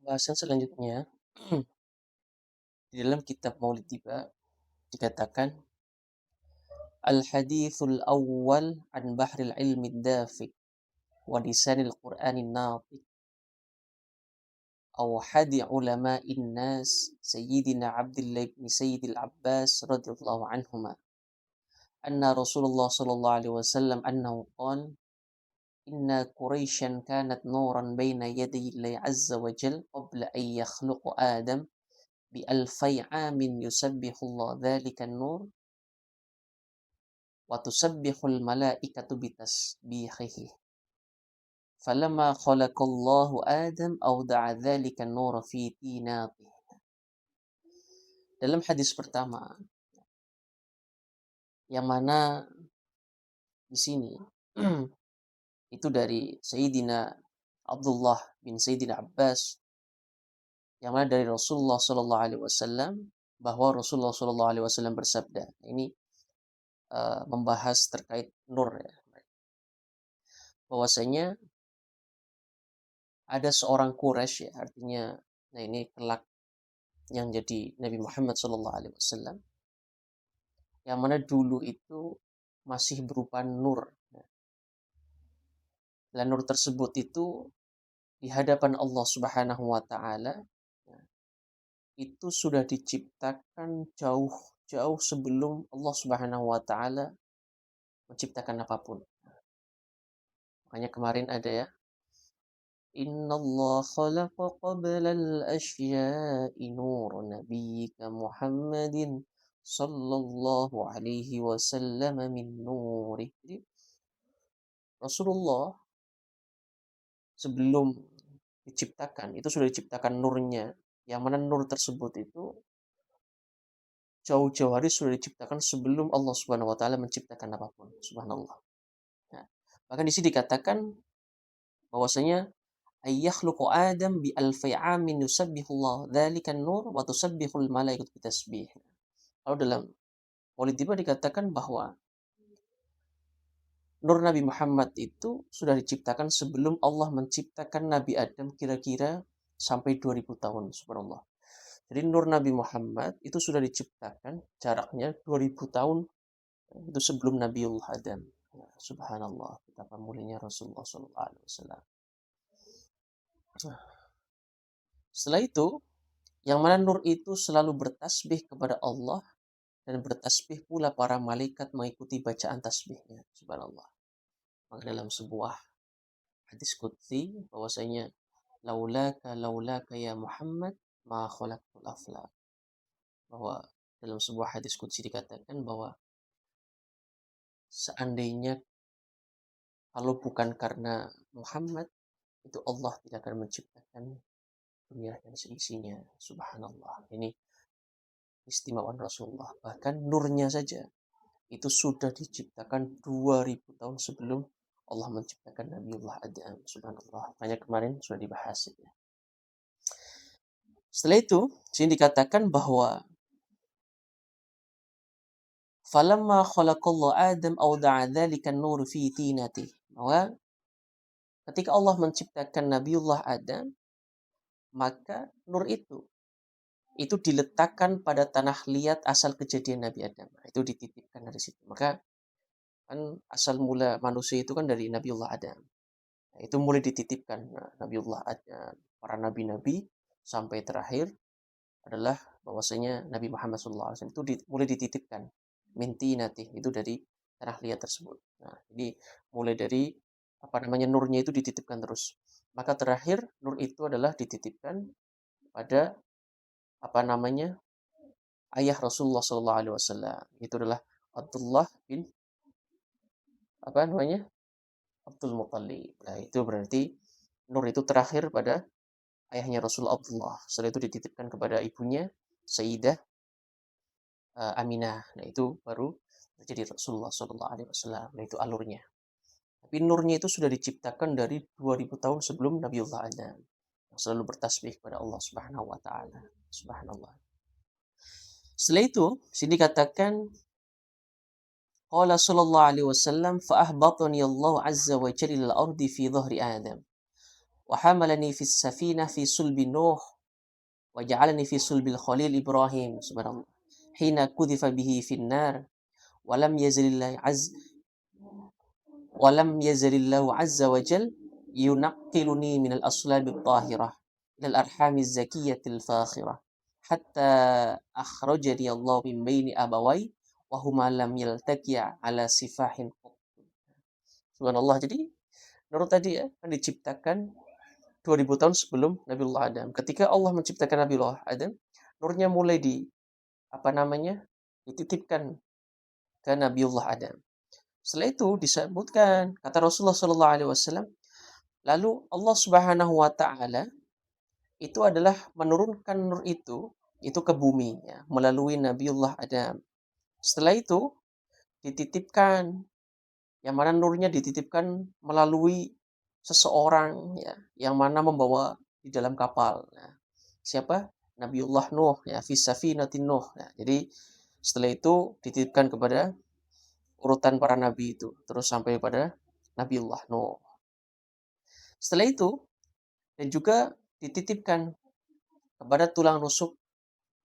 Pembahasan selanjutnya di dalam kitab Maulid Tiba dikatakan Al-hadithul awwal an bahril ilmi dafiq wa lisanil qur'anin natiq aw hadi ulama'in nas sayyidina Abdullah ibn Sayyidil Abbas radhiyallahu anhuma anna Rasulullah sallallahu alaihi wasallam annahu qala inna Quraisyan kanat nuran baina yaday Allah azza wa jal qabla an yakhluqa Adam بألفي عام يسبح الله ذلك النور وتسبح الملائكة بتسبيحه فلما خلق الله آدم أودع ذلك النور في تيناته. Dalam hadis pertama yang mana di sini itu dari Sayyidina Abdullah bin Sayyidina Abbas yang mana dari Rasulullah Sallallahu Alaihi Wasallam bahwa Rasulullah Sallallahu Alaihi Wasallam bersabda. Ini membahas terkait nur ya, bahwasanya ada seorang Quraisy ya, artinya nah ini kelak yang jadi Nabi Muhammad Sallallahu Alaihi Wasallam yang mana dulu itu masih berupa nur ya. Dan nur tersebut itu di hadapan Allah Subhanahu Wa Taala ya, itu sudah diciptakan jauh sebelum Allah Subhanahu Wa Taala menciptakan apapun. Makanya kemarin ada ya, Inna Allah khalaqa qabla al-ashya'i nur nabiyyika Muhammadin sallallahu alaihi wasallam min nuri. Jadi Rasulullah sebelum diciptakan itu sudah diciptakan nurnya, yang mana nur tersebut itu jauh-jauh hari sudah diciptakan sebelum Allah Subhanahu wa taala menciptakan apapun. Subhanallah. Nah, bahkan di sini dikatakan bahwasanya ayyakhluqu Adam bi alfi amin yusabbihullah dzalikan nur wa tusabbihul malaikatu bitasbih. Kalau dalam Maulid Tiba dikatakan bahwa nur Nabi Muhammad itu sudah diciptakan sebelum Allah menciptakan Nabi Adam kira-kira sampai 2000 tahun. Subhanallah. Jadi nur Nabi Muhammad itu sudah diciptakan jaraknya 2000 tahun itu sebelum Nabiullah Adam. Ya, subhanallah, betapa mulianya Rasulullah SAW. Setelah itu, yang mana nur itu selalu bertasbih kepada Allah dan bertasbih pula para malaikat mengikuti bacaan tasbihnya. Subhanallah. Maka dalam sebuah hadis qudsi bahwasanya laulaka ya Muhammad ma khalaqtul aflaq. Bahwa dalam sebuah hadis qudsi dikatakan bahwa seandainya kalau bukan karena Muhammad itu Allah tidak akan menciptakan dunia dan seisinya. Subhanallah. Ini istimewaan Rasulullah. Bahkan nurnya saja itu sudah diciptakan 2000 tahun sebelum Allah menciptakan Nabiullah Adam. Subhanallah. Makanya kemarin sudah dibahas ya. Setelah itu, sini dikatakan bahwa falamma khalaqallahu Adam awda'a dzalika an-nur fi tinati. Bahwa ketika Allah menciptakan Nabiullah Adam, maka nur itu diletakkan pada tanah liat asal kejadian Nabi Adam. Itu dititipkan dari situ. Maka kan asal mula manusia itu kan dari Nabiullah Adam. Nah, itu mulai dititipkan Nabiullah Adam, para nabi-nabi sampai terakhir adalah bahwasanya Nabi Muhammad SAW itu mulai dititipkan minti nanti itu dari tanah liat tersebut. Nah, jadi mulai dari nurnya itu dititipkan terus. Maka terakhir nur itu adalah dititipkan pada ayah Rasulullah SAW. Itu adalah Abdullah bin Abdul Muttalib. Nah, itu berarti nur itu terakhir pada ayahnya Rasul Abdullah. Setelah itu dititipkan kepada ibunya Sayyidah Aminah. Nah, itu baru terjadi Rasulullah SAW. Nah, itu alurnya. Tapi nurnya itu sudah diciptakan dari 2000 tahun sebelum Nabiullah Adam. Yang selalu bertasbih kepada Allah Subhanahu wa taala. Subhanallah. Setelah itu, sini katakan qala sallallahu alaihi wasallam fa ahbatani Allah azza wa jalla ila al-ardi fi dhahri Adam wa hamalani fis safinah fi sulbi Nuh wa ja'alani fi sulbil Khalil Ibrahim subhanallah hina kudhifa bihi finnar wa lam yazalillahu azza ولم يزل الله عز وجل ينقلني من الأصلاب الطاهرة إلى الأرحام الزكية الفاخرة حتى أخرجني الله من بين أبوي وهما لم يلتقيا على سفاح قط. Subhanallah. Jadi menurut tadi ya, kan diciptakan 2000 tahun sebelum Nabiullah Adam. Ketika Allah menciptakan Nabiullah Adam, nurnya mulai dititipkan ke Nabiullah Adam. Setelah itu disebutkan kata Rasulullah Shallallahu Alaihi Wasallam, lalu Allah Subhanahu Wa Taala itu adalah menurunkan nur itu ke bumi ya, melalui Nabiullah Adam. Setelah itu dititipkan, yang mana nurnya dititipkan melalui seseorang ya, yang mana membawa di dalam kapal. Nah, siapa? Nabiullah Nuh ya, fi safinatin Nuh. Nah, jadi setelah itu dititipkan kepada urutan para nabi itu, terus sampai pada Nabiullah Nuh. Setelah itu dan juga dititipkan kepada tulang rusuk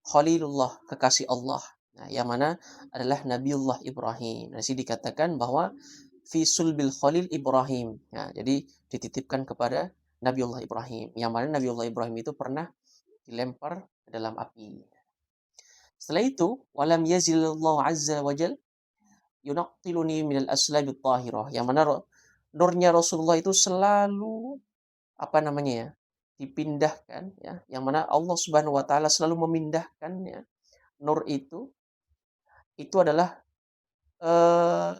Khalilullah, kekasih Allah. Nah, yang mana adalah Nabiullah Ibrahim. Nah, sini dikatakan bahwa fi sulbil Khalil Ibrahim. Nah, jadi dititipkan kepada Nabiullah Ibrahim. Yang mana Nabiullah Ibrahim itu pernah dilempar ke dalam api. Setelah itu, walam yazillallahu azza wa jal yunaqtiluni minal aslabit tahirah. Yang mana nurnya Rasulullah itu selalu dipindahkan ya, yang mana Allah Subhanahu wa taala selalu memindahkan ya, nur itu adalah eh,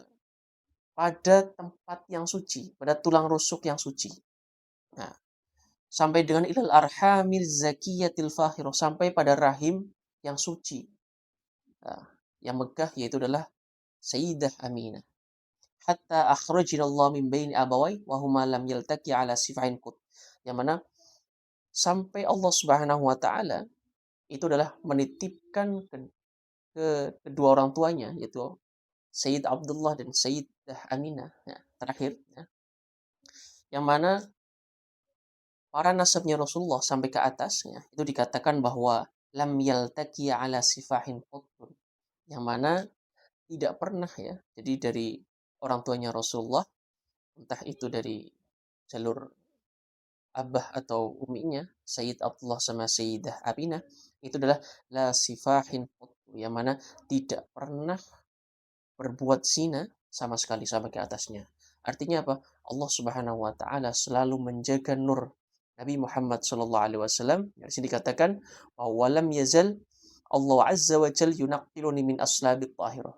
pada tempat yang suci, pada tulang rusuk yang suci. Nah, sampai dengan ilal arhamil zakiyatil fahirah, sampai pada rahim yang suci. Nah, yang megah yaitu adalah Sayyidah Aminah. Hatta akhrajina Allah min baini abawai wa huma lam yaltaqi ala sifain qut. Yang mana sampai Allah Subhanahu wa taala itu adalah menitipkan ke kedua orang tuanya, yaitu Sayyid Abdullah dan Sayyidah Aminah ya, terakhir ya, yang mana para nasabnya Rasulullah sampai ke atas ya, itu dikatakan bahwa lam yaltaqi ala sifahin qutbun, yang mana tidak pernah ya, jadi dari orang tuanya Rasulullah, entah itu dari jalur abah atau uminya Sayyid Abdullah sama Sayyidah Aminah, itu adalah la sifahin qutbun, yang mana tidak pernah berbuat zina sama sekali sampai ke atasnya. Artinya apa? Allah Subhanahu wa taala selalu menjaga nur Nabi Muhammad sallallahu alaihi wasallam. Di sini dikatakan bahwa lam yazal Allah azza wa jalla yunaqqiluni min aslabit tahirah.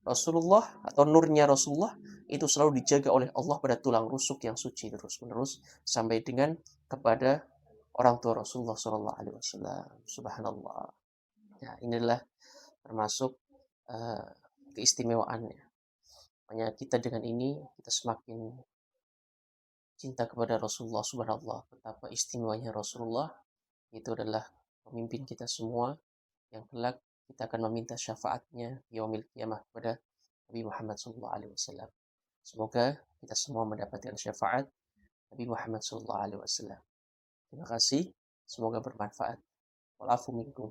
Rasulullah atau nurnya Rasulullah itu selalu dijaga oleh Allah pada tulang rusuk yang suci terus-menerus sampai dengan kepada orang tua Rasulullah sallallahu alaihi wasallam. Subhanallah. Ya, inilah termasuk uh, keistimewaannya. Makanya kita dengan ini kita semakin cinta kepada Rasulullah. Subhanallah, betapa istimewanya Rasulullah. Itu adalah pemimpin kita semua yang kelak kita akan meminta syafaatnya yaumil qiyamah kepada Nabi Muhammad SAW. Semoga kita semua mendapatkan syafaat Nabi Muhammad SAW. Terima kasih, semoga bermanfaat. Walafu minkum.